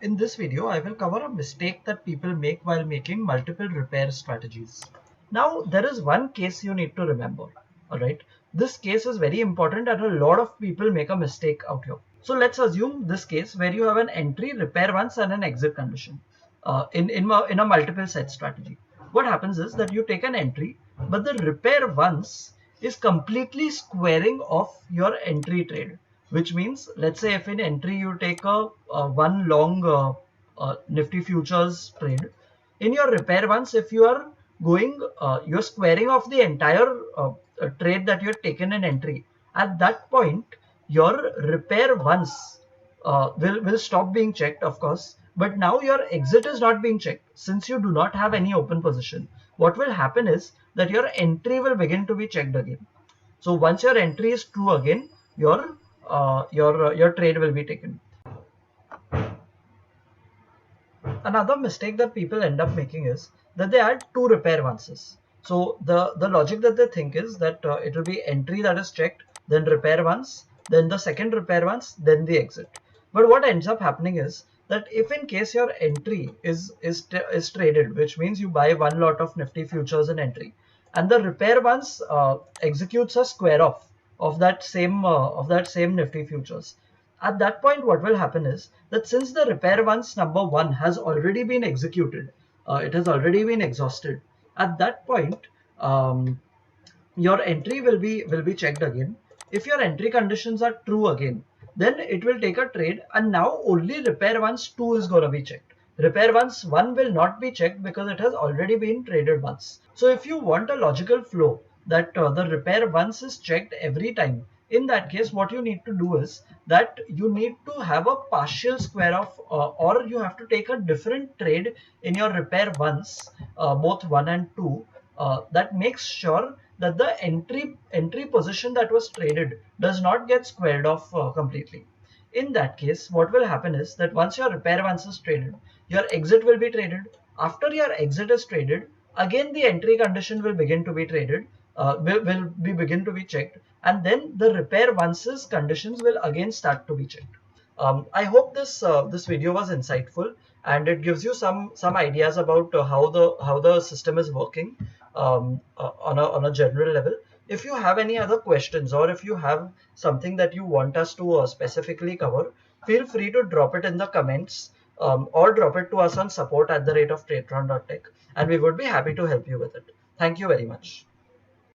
In this video, I will cover a mistake that people make while making multiple repair strategies. Now, there is one case you need to remember. Alright, this case is very important and a lot of people make a mistake out here. So let's assume this case where you have an entry, repair once, and an exit condition in a multiple set strategy. What happens is that you take an entry, but the repair once is completely squaring off your entry trade, which means, let's say if in entry you take a one long Nifty futures trade, in your repair once, if you are going, you're squaring off the entire trade that you have taken in entry. At that point, your repair once will stop being checked, of course, but now your exit is not being checked since you do not have any open position. What will happen is that your entry will begin to be checked again. So once your entry is true again, your trade will be taken. Another mistake that people end up making is that they add two repair onces. So the logic that they think is that it will be entry that is checked, then repair once, then the second repair once, then the exit. But what ends up happening is that if in case your entry is traded, which means you buy one lot of Nifty futures in entry, and the repair once executes a square off of that same Nifty futures. At that point, what will happen is that since the repair once number one has already been executed, it has already been exhausted. At that point, your entry will be checked again. If your entry conditions are true again, then it will take a trade, and now only repair once 2 is going to be checked. Repair once 1 will not be checked because it has already been traded once. So if you want a logical flow that the repair once is checked every time, in that case what you need to do is that you need to have a partial square off, or you have to take a different trade in your repair once, both 1 and 2, that makes sure that the entry position that was traded does not get squared off completely. In that case, what will happen is that once your repair once is traded, your exit will be traded. After your exit is traded, again the entry condition will begin to be traded, begin to be checked, and then the repair once's conditions will again start to be checked. I hope this video was insightful and it gives you some ideas about how the system is working on a general level. If you have any other questions or if you have something that you want us to specifically cover, feel free to drop it in the comments, or drop it to us on support@Tradetron.tech, and we would be happy to help you with it. Thank you very much.